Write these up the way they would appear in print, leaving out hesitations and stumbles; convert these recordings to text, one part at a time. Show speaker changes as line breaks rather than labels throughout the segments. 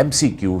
MCQ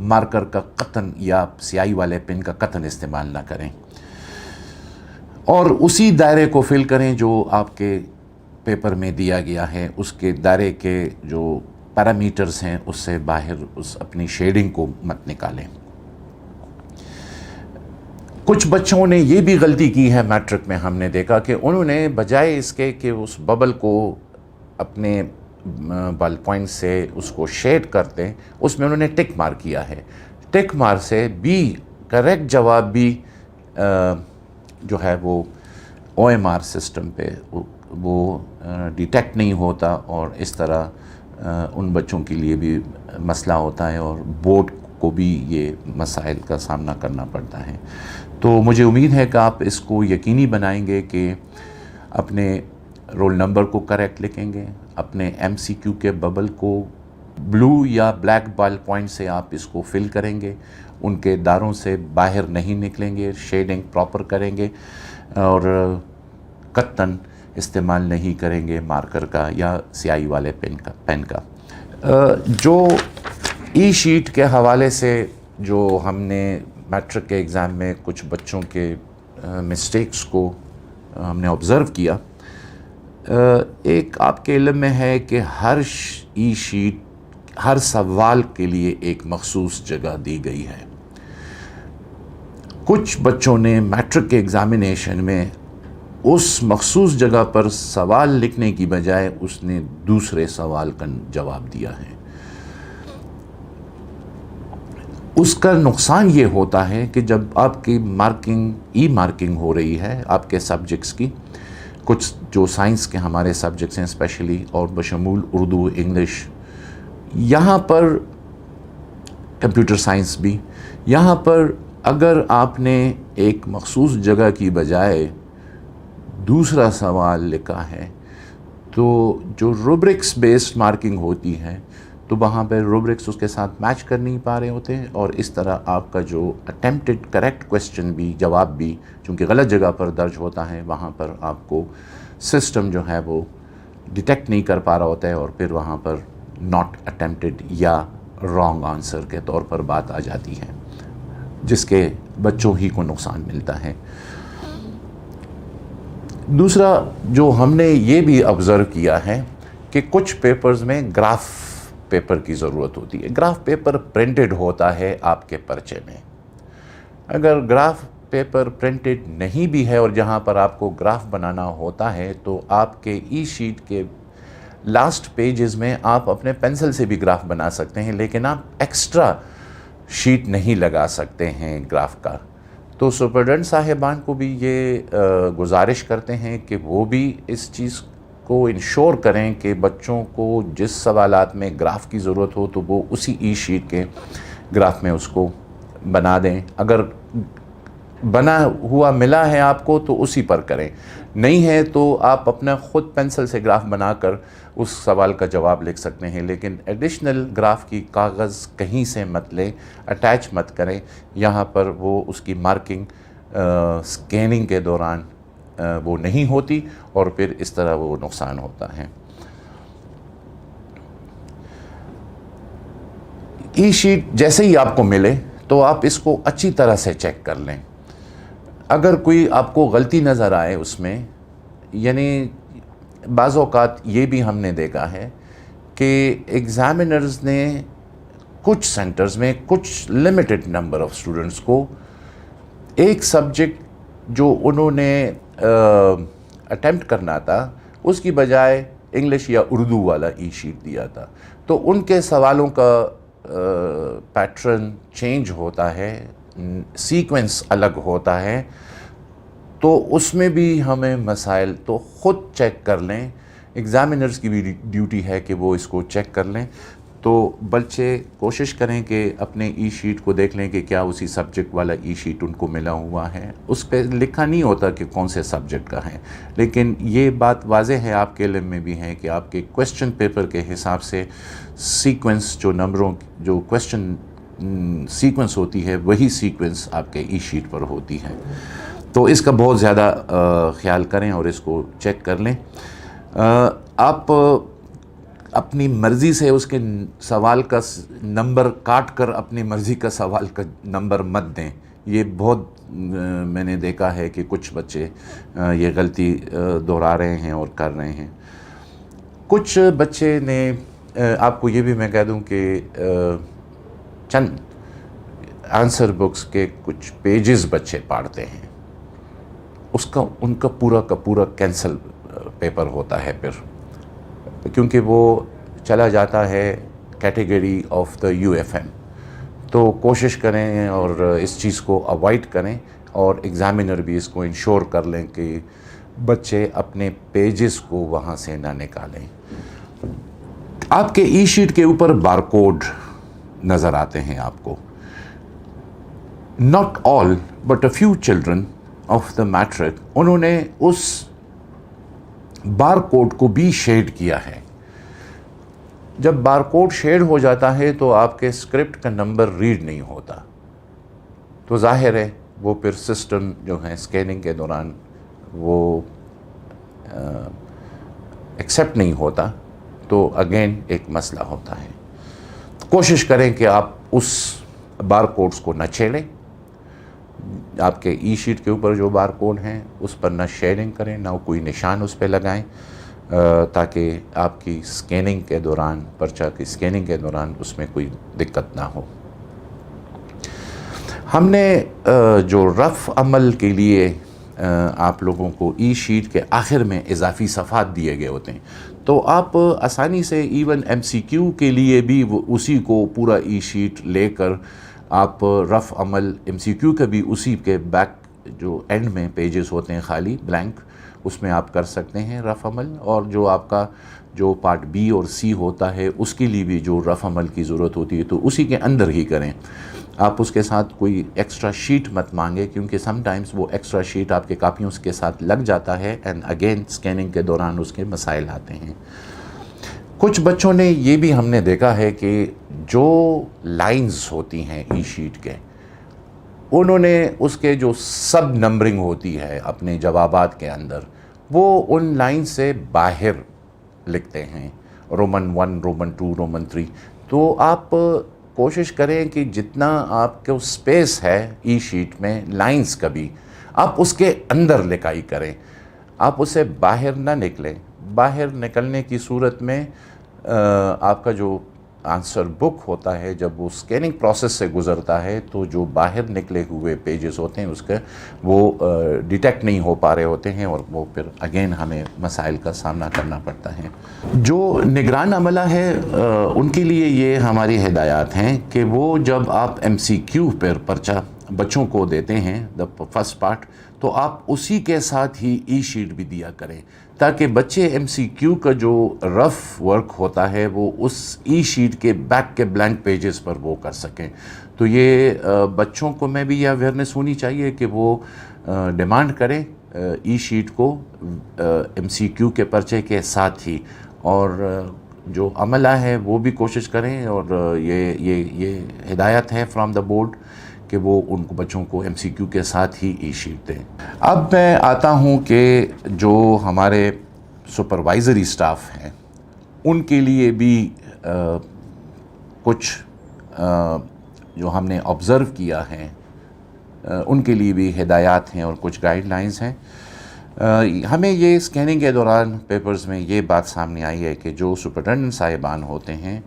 marker کا قطن یا سیاہی والے پن کا قطن استعمال نہ کریں، اور اسی دائرے کو فل کریں جو آپ کے پیپر میں دیا گیا ہے، اس کے دائرے کے جو پیرامیٹرز ہیں اس سے باہر اس اپنی شیڈنگ کو مت نکالیں۔ کچھ بچوں نے یہ بھی غلطی کی ہے میٹرک میں، ہم نے دیکھا کہ انہوں نے بجائے اس کے کہ اس ببل کو اپنے بال پوائنٹ سے اس کو شیڈ کرتے، اس میں انہوں نے ٹک مار کیا ہے۔ ٹک مار سے بی کریکٹ جواب بھی جو ہے وہ او ایم آر سسٹم پہ وہ ڈیٹیکٹ نہیں ہوتا، اور اس طرح ان بچوں کے لیے بھی مسئلہ ہوتا ہے اور بورڈ کو بھی یہ مسائل کا سامنا کرنا پڑتا ہے۔ تو مجھے امید ہے کہ آپ اس کو یقینی بنائیں گے کہ اپنے رول نمبر کو کریکٹ لکھیں گے، اپنے ایم سی کیو کے ببل کو بلو یا بلیک بال پوائنٹ سے آپ اس کو فل کریں گے، ان کے داروں سے باہر نہیں نکلیں گے، شیڈنگ پراپر کریں گے، اور قطن استعمال نہیں کریں گے مارکر کا یا سیاہی والے پین کا۔ جو ای شیٹ کے حوالے سے جو ہم نے میٹرک کے ایگزام میں کچھ بچوں کے مسٹیکس کو ہم نے آبزرو کیا، ایک آپ کے علم میں ہے کہ ہر ای شیٹ ہر سوال کے لیے ایک مخصوص جگہ دی گئی ہے۔ کچھ بچوں نے میٹرک کے ایگزامینیشن میں اس مخصوص جگہ پر سوال لکھنے کی بجائے اس نے دوسرے سوال کا جواب دیا ہے۔ اس کا نقصان یہ ہوتا ہے کہ جب آپ کی مارکنگ ہو رہی ہے آپ کے سبجیکٹس کی، کچھ جو سائنس کے ہمارے سبجیکٹس ہیں اسپیشلی، اور بشمول اردو، انگلش، یہاں پر کمپیوٹر سائنس بھی، یہاں پر اگر آپ نے ایک مخصوص جگہ کی بجائے دوسرا سوال لکھا ہے تو جو روبرکس بیسڈ مارکنگ ہوتی ہے تو وہاں پہ روبرکس اس کے ساتھ میچ کر نہیں پا رہے ہوتے ہیں، اور اس طرح آپ کا جو اٹیمپٹڈ کریکٹ کویسچن بھی، جواب بھی چونکہ غلط جگہ پر درج ہوتا ہے، وہاں پر آپ کو سسٹم جو ہے وہ ڈیٹیکٹ نہیں کر پا رہا ہوتا ہے، اور پھر وہاں پر ناٹ اٹیمپٹڈ یا رانگ آنسر کے طور پر بات آ جاتی ہے، جس کے بچوں ہی کو نقصان ملتا ہے۔ دوسرا جو ہم نے یہ بھی آبزرو کیا ہے کہ کچھ پیپرز میں گراف پیپر کی ضرورت ہوتی ہے۔ گراف پیپر پرنٹڈ ہوتا ہے آپ کے پرچے میں، اگر گراف پیپر پرنٹڈ نہیں بھی ہے اور جہاں پر آپ کو گراف بنانا ہوتا ہے تو آپ کے ای شیٹ کے لاسٹ پیجز میں آپ اپنے پینسل سے بھی گراف بنا سکتے ہیں، لیکن آپ ایکسٹرا شیٹ نہیں لگا سکتے ہیں گراف کا۔ تو سپرڈنٹ صاحبان کو بھی یہ گزارش کرتے ہیں کہ وہ بھی اس چیز کو انشور کریں کہ بچوں کو جس سوالات میں گراف کی ضرورت ہو تو وہ اسی ای شیٹ کے گراف میں اس کو بنا دیں۔ اگر بنا ہوا ملا ہے آپ کو تو اسی پر کریں، نہیں ہے تو آپ اپنا خود پینسل سے گراف بنا کر اس سوال کا جواب لکھ سکتے ہیں، لیکن ایڈیشنل گراف کی کاغذ کہیں سے مت لیں، اٹیچ مت کریں، یہاں پر وہ اس کی مارکنگ سکیننگ کے دوران وہ نہیں ہوتی، اور پھر اس طرح وہ نقصان ہوتا ہے۔ ای شیٹ جیسے ہی آپ کو ملے تو آپ اس کو اچھی طرح سے چیک کر لیں۔ اگر کوئی آپ کو غلطی نظر آئے اس میں، یعنی بعض اوقات یہ بھی ہم نے دیکھا ہے کہ ایگزامینرز نے کچھ سینٹرز میں کچھ لمیٹڈ نمبر آف اسٹوڈنٹس کو ایک سبجیکٹ جو انہوں نے اٹیمپٹ کرنا تھا اس کی بجائے انگلش یا اردو والا ای شیٹ دیا تھا، تو ان کے سوالوں کا پیٹرن چینج ہوتا ہے، سیکوینس الگ ہوتا ہے، تو اس میں بھی ہمیں مسائل تو خود چیک کر لیں، ایگزامینرز کی بھی ڈیوٹی ہے کہ وہ اس کو چیک کر لیں۔ تو بچے کوشش کریں کہ اپنے ای شیٹ کو دیکھ لیں کہ کیا اسی سبجیکٹ والا ای شیٹ ان کو ملا ہوا ہے، اس پہ لکھا نہیں ہوتا کہ کون سے سبجیکٹ کا ہے، لیکن یہ بات واضح ہے آپ کے علم میں بھی ہے کہ آپ کے کویسچن پیپر کے حساب سے سیکوینس جو نمبروں جو کویسچن سیکوینس ہوتی ہے وہی سیکوینس آپ کے ای شیٹ پر ہوتی ہے، تو اس کا بہت زیادہ خیال کریں اور اس کو چیک کر لیں۔ آپ اپنی مرضی سے اس کے سوال کا نمبر کاٹ کر اپنی مرضی کا سوال کا نمبر مت دیں. یہ بہت میں نے دیکھا ہے کہ کچھ بچے یہ غلطی دہرا رہے ہیں اور کر رہے ہیں. کچھ بچے نے آپ کو یہ بھی میں کہہ دوں کہ چند آنسر بکس کے کچھ پیجز بچے پڑھتے ہیں, ان کا پورا کینسل پیپر ہوتا ہے پھر, کیونکہ وہ چلا جاتا ہے کیٹیگری آف دا UFM. تو کوشش کریں اور اس چیز کو اوائڈ کریں, اور ایگزامینر بھی اس کو انشور کر لیں کہ بچے اپنے پیجز کو وہاں سے نہ نکالیں. آپ کے ای شیٹ کے اوپر بار کوڈ نظر آتے ہیں آپ کو. Not all but a few children of the matric, انہوں نے اس بار کوڈ کو بھی شیڈ کیا ہے. جب بار کوڈ شیڈ ہو جاتا ہے تو آپ کے اسکرپٹ کا نمبر ریڈ نہیں ہوتا, تو ظاہر ہے وہ پھر سسٹم جو ہے اسکیننگ کے دوران وہ ایکسیپٹ نہیں ہوتا, تو اگین ایک مسئلہ ہوتا ہے. کوشش کریں کہ آپ اس بار کوڈز کو نہ چھیڑیں. آپ کے ای شیٹ کے اوپر جو بار کوڈ ہیں اس پر نہ شیڈنگ کریں, نہ کوئی نشان اس پہ لگائیں, تاکہ آپ کی اسکیننگ کے دوران, پرچہ کی اسکیننگ کے دوران اس میں کوئی دقت نہ ہو. ہم نے جو رف عمل کے لیے آپ لوگوں کو ای شیٹ کے آخر میں اضافی صفحات دیے گئے ہوتے ہیں, تو آپ آسانی سے ایون MCQ کے لیے بھی اسی کو پورا ای شیٹ لے کر آپ رف عمل MCQ کا بھی اسی کے بیک جو اینڈ میں پیجز ہوتے ہیں خالی بلینک, اس میں آپ کر سکتے ہیں رف عمل. اور جو آپ کا جو پارٹ B اور C ہوتا ہے اس کے لیے بھی جو رف عمل کی ضرورت ہوتی ہے تو اسی کے اندر ہی کریں. آپ اس کے ساتھ کوئی ایکسٹرا شیٹ مت مانگے, کیونکہ سم ٹائمز وہ ایکسٹرا شیٹ آپ کے کاپیوں کے ساتھ لگ جاتا ہے اینڈ اگین اسکیننگ کے دوران اس کے مسائل آتے ہیں. کچھ بچوں نے یہ بھی ہم نے دیکھا ہے کہ جو لائنز ہوتی ہیں ای شیٹ کے, انہوں نے اس کے جو سب نمبرنگ ہوتی ہے اپنے جوابات کے اندر, وہ ان لائن سے باہر لکھتے ہیں, رومن 1, رومن 2, رومن 3. تو آپ کوشش کریں کہ جتنا آپ کو سپیس ہے ای شیٹ میں لائنز کا بھی, آپ اس کے اندر لکھائی کریں, آپ اسے باہر نہ نکلیں. باہر نکلنے کی صورت میں آپ کا جو آنسر بک ہوتا ہے جب وہ اسکیننگ پروسیس سے گزرتا ہے تو جو باہر نکلے ہوئے پیجز ہوتے ہیں اس کے وہ ڈیٹیکٹ نہیں ہو پا رہے ہوتے ہیں, اور وہ پھر اگین ہمیں مسائل کا سامنا کرنا پڑتا ہے. جو نگران عملہ ہے ان کے لیے یہ ہماری ہدایات ہیں کہ وہ جب آپ MCQ پر پرچہ بچوں کو دیتے ہیں دا فرسٹ پارٹ, تو آپ اسی کے ساتھ ہی ای شیٹ بھی دیا کریں, تاکہ بچے MCQ کا جو رف ورک ہوتا ہے وہ اس ای شیٹ کے بیک کے بلینک پیجز پر وہ کر سکیں. تو یہ بچوں کو میں بھی یہ اویئرنیس ہونی چاہیے کہ وہ ڈیمانڈ کریں ای شیٹ کو MCQ کے پرچے کے ساتھ ہی, اور جو عملہ ہے وہ بھی کوشش کریں. اور یہ ہدایت ہے فرام دا بورڈ کہ وہ ان کو بچوں کو MCQ کے ساتھ ہی ای شیٹ دیں. اب میں آتا ہوں کہ جو ہمارے سپروائزری سٹاف ہیں ان کے لیے بھی کچھ جو ہم نے آبزرو کیا ہے ان کے لیے بھی ہدایات ہیں اور کچھ گائیڈ لائنز ہیں. ہمیں یہ اسکیننگ کے دوران پیپرز میں یہ بات سامنے آئی ہے کہ جو سپرنٹینڈنٹ صاحبان ہوتے ہیں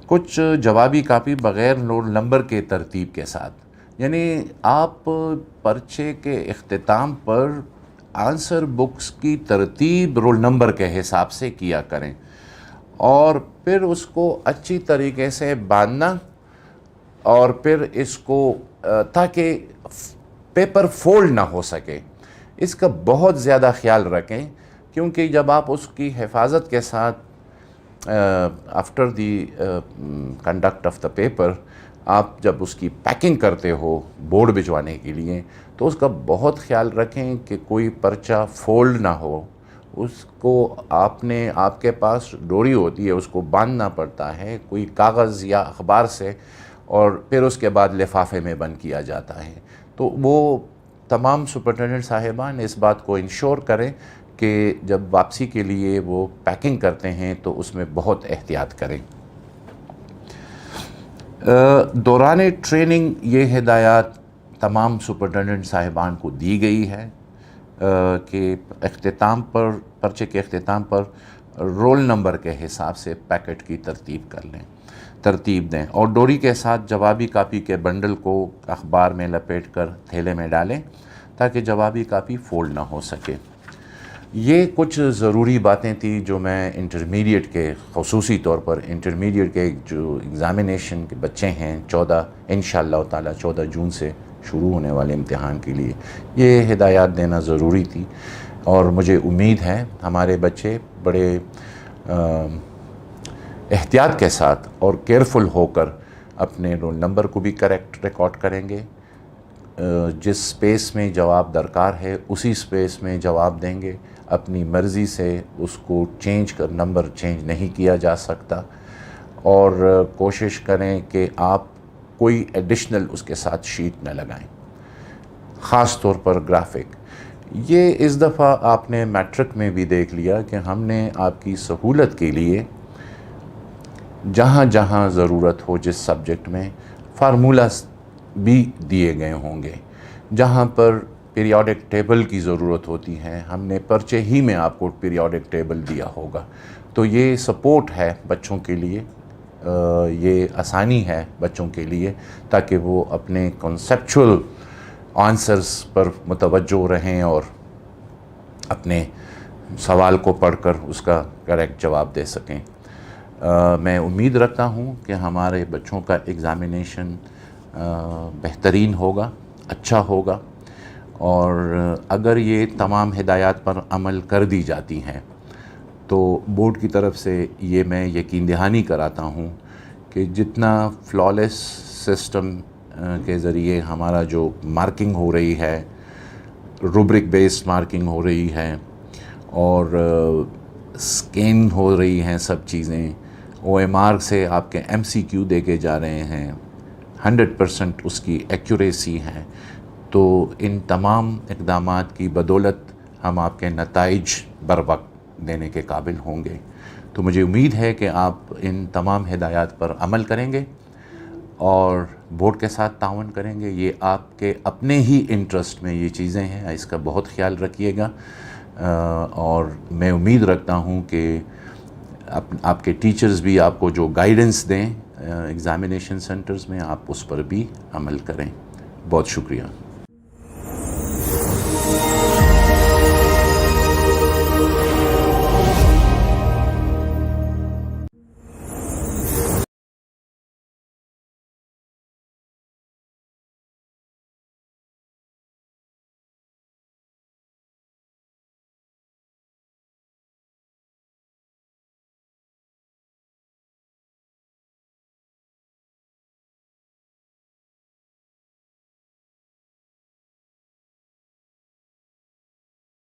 کچھ جوابی کاپی بغیر رول نمبر کے ترتیب کے ساتھ, یعنی آپ پرچے کے اختتام پر آنسر بکس کی ترتیب رول نمبر کے حساب سے کیا کریں, اور پھر اس کو اچھی طریقے سے باندھنا, اور پھر اس کو تاکہ پیپر فولڈ نہ ہو سکے اس کا بہت زیادہ خیال رکھیں. کیونکہ جب آپ اس کی حفاظت کے ساتھ after the conduct of the paper آپ جب اس کی پیکنگ کرتے ہو بورڈ بھجوانے کے لیے, تو اس کا بہت خیال رکھیں کہ کوئی پرچہ فولڈ نہ ہو. اس کو آپ کے پاس ڈوری ہوتی ہے, اس کو باندھنا پڑتا ہے کوئی کاغذ یا اخبار سے, اور پھر اس کے بعد لفافے میں بند کیا جاتا ہے. تو وہ تمام سپرنٹینڈنٹ صاحبان اس بات کو انشور کریں کہ جب واپسی کے لیے وہ پیکنگ کرتے ہیں تو اس میں بہت احتیاط کریں۔ دوران ٹریننگ یہ ہدایات تمام سپرنٹینڈنٹ صاحبان کو دی گئی ہے کہ پرچے کے اختتام پر رول نمبر کے حساب سے پیکٹ کی ترتیب دیں اور ڈوری کے ساتھ جوابی کاپی کے بنڈل کو اخبار میں لپیٹ کر تھیلے میں ڈالیں تاکہ جوابی کاپی فولڈ نہ ہو سکے۔ یہ کچھ ضروری باتیں تھیں جو میں انٹرمیڈیٹ کے خصوصی طور پر انٹرمیڈیٹ کے جو ایگزامینیشن کے بچے ہیں 14 جون سے شروع ہونے والے امتحان کے لیے یہ ہدایات دینا ضروری تھی، اور مجھے امید ہے ہمارے بچے بڑے احتیاط کے ساتھ اور کیئرفل ہو کر اپنے رول نمبر کو بھی کریکٹ ریکارڈ کریں گے، جس سپیس میں جواب درکار ہے اسی سپیس میں جواب دیں گے، اپنی مرضی سے اس کو نمبر چینج نہیں کیا جا سکتا، اور کوشش کریں کہ آپ کوئی ایڈیشنل اس کے ساتھ شیٹ نہ لگائیں، خاص طور پر گرافک۔ یہ اس دفعہ آپ نے میٹرک میں بھی دیکھ لیا کہ ہم نے آپ کی سہولت کے لیے جہاں جہاں ضرورت ہو جس سبجیکٹ میں فارمولاز بھی دیے گئے ہوں گے، جہاں پر پیریوڈک ٹیبل کی ضرورت ہوتی ہے ہم نے پرچے ہی میں آپ کو پیریوڈک ٹیبل دیا ہوگا۔ تو یہ سپورٹ ہے بچوں کے لیے، یہ آسانی ہے بچوں کے لیے تاکہ وہ اپنے کنسیپچول آنسرز پر متوجہ رہیں اور اپنے سوال کو پڑھ کر اس کا کریکٹ جواب دے سکیں۔ میں امید رکھتا ہوں کہ ہمارے بچوں کا ایگزامینیشن بہترین ہوگا، اچھا ہوگا، اور اگر یہ تمام ہدایات پر عمل کر دی جاتی ہیں تو بورڈ کی طرف سے یہ میں یقین دہانی کراتا ہوں کہ جتنا فلالیس سسٹم کے ذریعے ہمارا جو مارکنگ ہو رہی ہے، روبرک بیسڈ مارکنگ ہو رہی ہے اور اسکین ہو رہی ہیں سب چیزیں، OMR سے آپ کے MCQ دے کے جا رہے ہیں، 100% اس کی ایکوریسی ہے، تو ان تمام اقدامات کی بدولت ہم آپ کے نتائج بروقت دینے کے قابل ہوں گے۔ تو مجھے امید ہے کہ آپ ان تمام ہدایات پر عمل کریں گے اور بورڈ کے ساتھ تعاون کریں گے۔ یہ آپ کے اپنے ہی انٹرسٹ میں یہ چیزیں ہیں، اس کا بہت خیال رکھیے گا، اور میں امید رکھتا ہوں کہ آپ کے ٹیچرز بھی آپ کو جو گائیڈنس دیں ایگزامینیشن سینٹرز میں، آپ اس پر بھی عمل کریں۔ بہت شکریہ۔